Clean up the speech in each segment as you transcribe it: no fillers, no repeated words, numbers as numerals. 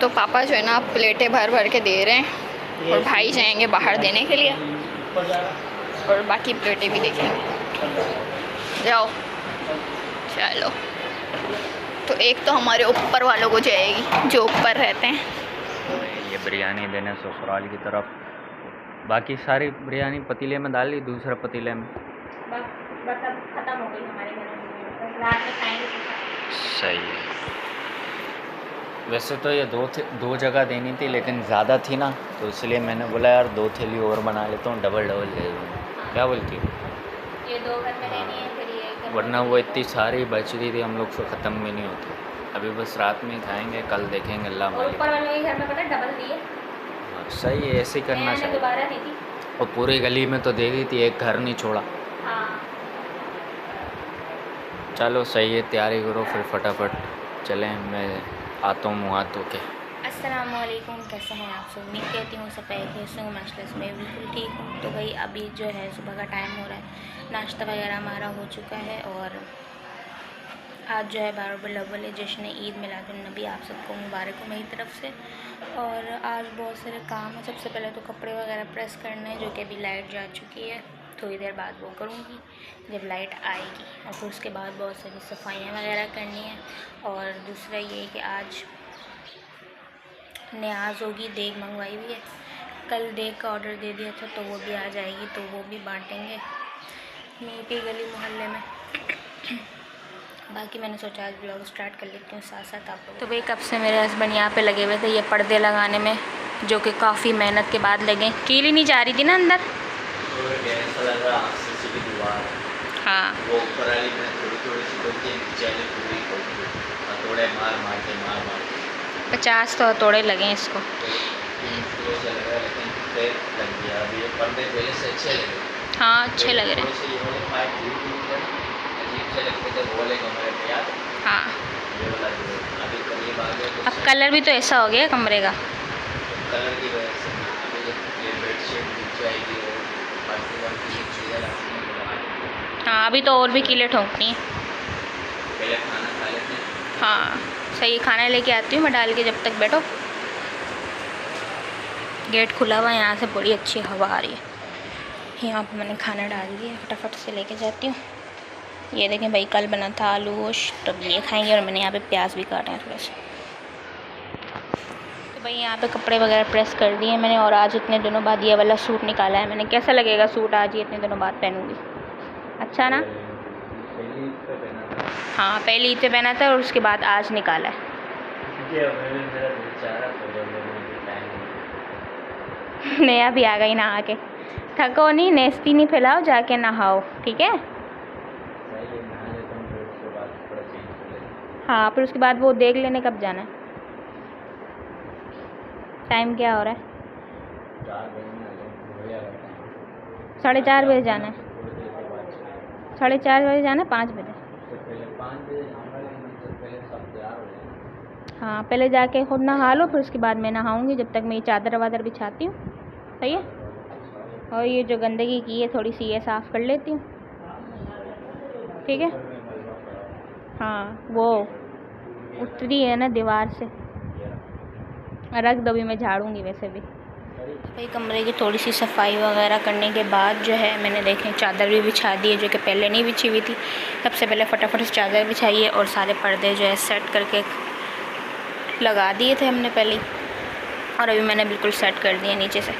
तो पापा जो है ना प्लेटें भर भर के दे रहे हैं और भाई जाएंगे बाहर देने के लिए और बाकी प्लेटें भी देखेंगे। जाओ चलो। तो एक तो हमारे ऊपर वालों को जाएगी जो ऊपर रहते हैं। ये बिरयानी देने ससुराल की तरफ, बाकी सारी बिरयानी पतीले में डाल ली, दूसरे पतीले में बस अब खत्म हो गई हमारे घर में, रात में खाएंगे। सही है। वैसे तो ये दो जगह देनी थी लेकिन ज़्यादा थी ना, तो इसलिए मैंने बोला यार 2 थैली और बना लेता हूँ, डबल डबल ले लूँगा। क्या बोलती हो? ये 2 घर में रहनी है फिर ये, वरना वो इतनी सारी बच रही थी हम लोग से ख़त्म भी नहीं होती। अभी बस रात में ही खाएंगे, कल देखेंगे अल्लाह मालिक। ऊपर वालों के घर में पता डबल दिए। सही है, ऐसे ही करना चाहिए। दोबारा दी थी और पूरी गली में तो दे दी थी, एक घर नहीं छोड़ा। हाँ। चलो सही है, तैयारी करो फिर फटाफट चलें, मैं आता हूँ मुँह हाथ धो के। अस्सलामुअलैकुम, कैसे हैं आप सब? उम्मीद करती हूँ सब कैसे हूँ। माशाल्लाह मैं बिल्कुल ठीक हूँ। तो भाई अभी जो है सुबह का टाइम हो रहा है, नाश्ता वगैरह हमारा हो चुका है और आज जो है बारबल अव्वल जश्न ईद मिलादुन्नबी, आप सबको मुबारक हो मेरी तरफ से। और आज बहुत सारे काम है। सबसे पहले तो कपड़े वगैरह प्रेस करने हैं, जो कि अभी लाइट जा चुकी है, थोड़ी देर बाद वो करूँगी जब लाइट आएगी। और फिर उसके बाद बहुत सारी सफाइयाँ वगैरह करनी है। और दूसरा ये कि आज न्याज होगी, देग मंगवाई हुई है, कल देग का ऑर्डर दे दिया था तो वो भी आ जाएगी, तो वो भी बांटेंगे नीपी गली मोहल्ले में। बाकी मैंने सोचा आज ब्लॉग स्टार्ट कर लेती हूँ साथ साथ आप लोग। तो भाई कब से मेरे हस्बैंड यहाँ पे लगे हुए थे ये पर्दे लगाने में, जो कि काफ़ी मेहनत के बाद लगे। कील ही नहीं जा रही थी ना अंदर। हाँ वो ऊपर वाली में थोड़ी सी होती है, पूरी मार 50 तो हथौड़े लगे हैं इसको। हाँ अच्छे लग रहे हैं। हाँ अब कलर भी तो ऐसा हो गया कमरे का। कलर की वजह से अभी ये बेडशीट दिख जाएगी और बाकी चीज़ें रखनी। हाँ अभी तो और भी कीले ठोकनी है। पहले खाना खा लेते हैं। हाँ सही, खाना लेके आती हूँ मैं डाल के, जब तक बैठो। गेट खुला हुआ है, यहाँ से बड़ी अच्छी हवा आ रही है। यहाँ पर मैंने खाना डाल दिया, फटाफट से लेके जाती हूँ। ये देखें भाई, कल बना था आलू गोश्त, तो ये खाएंगे। और मैंने यहाँ पे प्याज भी काटे हैं थोड़े से। तो भाई यहाँ पे कपड़े वगैरह प्रेस कर दिए मैंने। और आज इतने दिनों बाद ये वाला सूट निकाला है मैंने। कैसा लगेगा सूट आज ये इतने दिनों बाद पहनूँगी? अच्छा ना? हाँ पहली ईद पे पहना था और उसके बाद आज निकाला है। नया भी आ गई नहा के। थको नहीं, नेस्ती नहीं फैलाओ, जाके नहाओ, ठीक है? हाँ फिर उसके बाद वो देख लेने कब जाना है। टाइम क्या हो रहा है? 4:30 बजे जाना है। 4:30 बजे जाना है, 5 बजे। हाँ पहले जाके खुद नहा लो, फिर उसके बाद मैं नहाऊंगी। जब तक मैं ये चादर वादर बिछाती हूँ, सही है? और ये जो गंदगी की है थोड़ी सी ये साफ़ कर लेती हूँ, ठीक है? हाँ वो उतरी है ना दीवार से, रख दो, भी मैं झाड़ूंगी वैसे भी। भाई कमरे की थोड़ी सी सफाई वगैरह करने के बाद जो है मैंने देखें चादर भी बिछा दी है, जो कि पहले नहीं बिछी हुई थी। सबसे पहले फटाफट से चादर बिछाई है और सारे पर्दे जो है सेट करके लगा दिए थे हमने पहले ही। और अभी मैंने बिल्कुल सेट कर दिए नीचे से।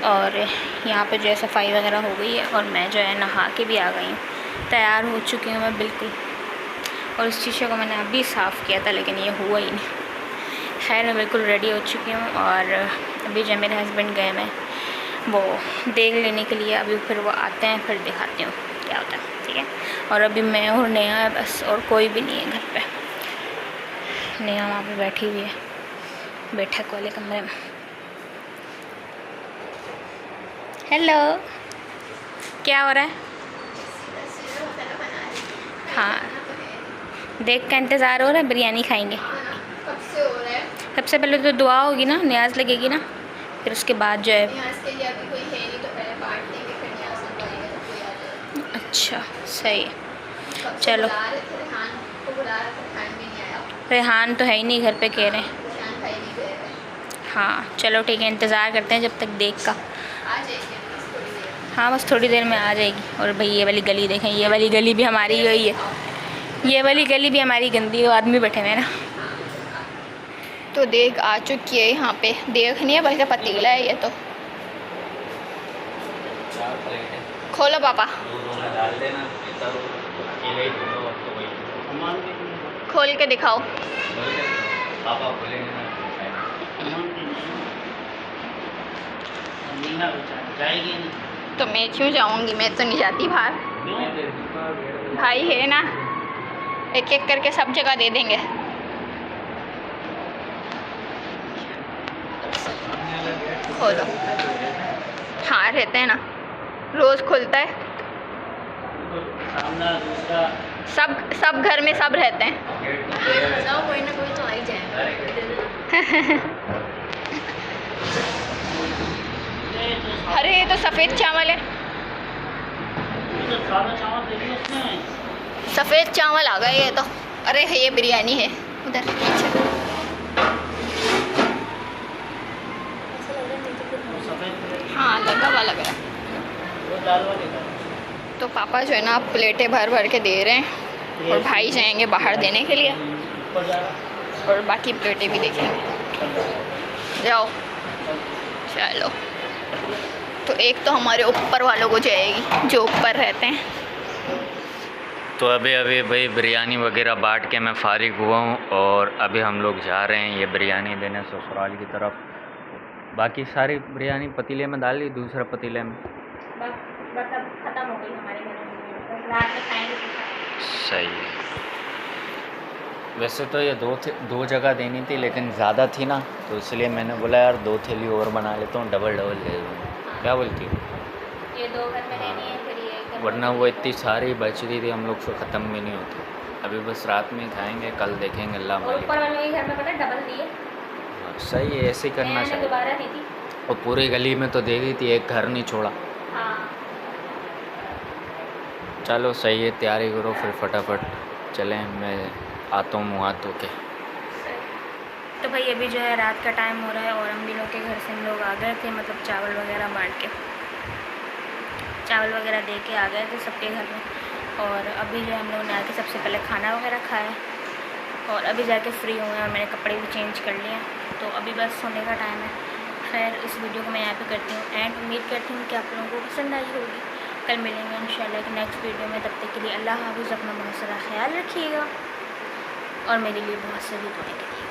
और यहाँ पे जो है सफाई वगैरह हो गई है और मैं जो है नहा के भी आ गई हूँ, तैयार हो चुकी हूँ मैं बिल्कुल। और इस शीशे को मैंने अभी साफ़ किया था लेकिन ये हुआ ही नहीं। खैर मैं बिल्कुल रेडी हो चुकी हूँ और अभी जो मेरे हस्बैंड गए मैं वो देख लेने के लिए। अभी फिर वो आते हैं, फिर दिखाती हूँ क्या होता है, ठीक है? और अभी मैं और नेहा है बस, और कोई भी नहीं है घर पे। नेहा वहाँ पे बैठी हुई है बैठक वाले कमरे में। हेलो, क्या हो रहा है? हाँ देख का इंतज़ार हो रहा है, बिरयानी खाएंगे। कब से हो रहा है? सबसे पहले तो दुआ होगी ना, न्याज लगेगी ना, फिर उसके बाद जो है। न्याज के लिए अभी कोई है नहीं, तो पहले बांट देंगे फिर न्याज लगवाएंगे तो कोई आ जाएगा। अच्छा सही है, कब से चलो। बुला रहे थे, रेहान को बुला रहे थे, रेहान भी नहीं आया। रेहान तो है ही नहीं घर पे, कह रहे हैं। रेहान भाई नहीं नहीं गए हैं। हाँ चलो ठीक है, इंतज़ार करते हैं जब तक देख का। आ जाएगी बस थोड़ी देर में। हाँ बस थोड़ी देर में आ जाएगी। और भाई ये वाली गली देखें, ये वाली गली भी हमारी ही है, ये वाली गली भी हमारी गंदी है, आदमी बैठे हुए हैं ना। तो देख आ चुकी है यहाँ पे, देख नहीं है बल्कि पतीला है ये तो। 4 प्लेट है, खोलो पापा, दूध में डाल देना, अकेले ही धो लो, अब तो वही खोल के दिखाओ। पापा बोलेंगे ना जाएगी नहीं। तो मैं क्यों जाऊँगी, मैं तो नहीं जाती बाहर। भाई है ना, एक एक करके सब जगह दे देंगे। खोलो, हाँ रहते हैं ना, रोज़ खुलता है। सब घर में सब रहते हैं। कोई ना कोई तो आ ही जाए। अरे ये तो सफ़ेद चावल है, सफ़ेद चावल आ गए ये तो। अरे ये बिरयानी है उधर पीछे। हाँ लगा हुआ लग रहा है। तो पापा जो है ना प्लेटें भर भर के दे रहे हैं और भाई जाएंगे बाहर देने के लिए और बाकी प्लेटें भी देखेंगे। जाओ चलो। तो एक तो हमारे ऊपर वालों को जाएगी जो ऊपर रहते हैं। तो अभी भाई बिरयानी वगैरह बांट के मैं फ़ारिग हुआ हूँ और अभी हम लोग जा रहे हैं ये बिरयानी देने ससुराल की तरफ। बाकी सारी बिरयानी पतीले में डाल ली, दूसरे पतीले में बस अब ख़त्म हो गई हमारे घर में, रात में खाएंगे। सही है। वैसे तो ये दो जगह देनी थी लेकिन ज़्यादा थी ना, तो इसलिए मैंने बोला यार 2 थैली और बना लेता हूँ, डबल दे दूँगा। क्या बोलती हो? ये 2 घर में रहनी है, फिर ये वरना वो इतनी सारी बच रही थी, हम लोग से ख़त्म भी नहीं होती। अभी बस रात में ही खाएंगे, कल देखेंगे अल्लाह मालिक। ऊपर वालों के घर में पता डबल दिए। हाँ, सही है, ऐसे ही करना चाहिए। दोबारा दी थी और पूरी गली में तो दे दी थी, एक घर नहीं छोड़ा। हाँ। चलो सही है, तैयारी करो फिर फटाफट चलें, मैं आता हूँ मुँह हाथ धो के। तो भाई अभी जो है रात का टाइम हो रहा है और अम्मी लोग के घर से हम लोग आ गए थे, मतलब चावल वगैरह बांट के, चावल वगैरह दे के आ गए थे सबके घर में। और अभी जो हम लोगों ने आके सबसे पहले खाना वगैरह खाया और अभी जाके फ्री हुए हैं और मैंने कपड़े भी चेंज कर लिए हैं। तो अभी बस सोने का टाइम है। खैर इस वीडियो को मैं यहाँ पे करती हूँ एंड उम्मीद करती हूँ कि आप लोगों को पसंद आई होगी। कल मिलेंगे इंशाल्लाह कि नेक्स्ट वीडियो में, तब तक के लिए अल्लाह हाफ़िज़, अपना बहुत सारा ख्याल रखिएगा और मेरे लिए बहुत सारी दुआएं करिएगा।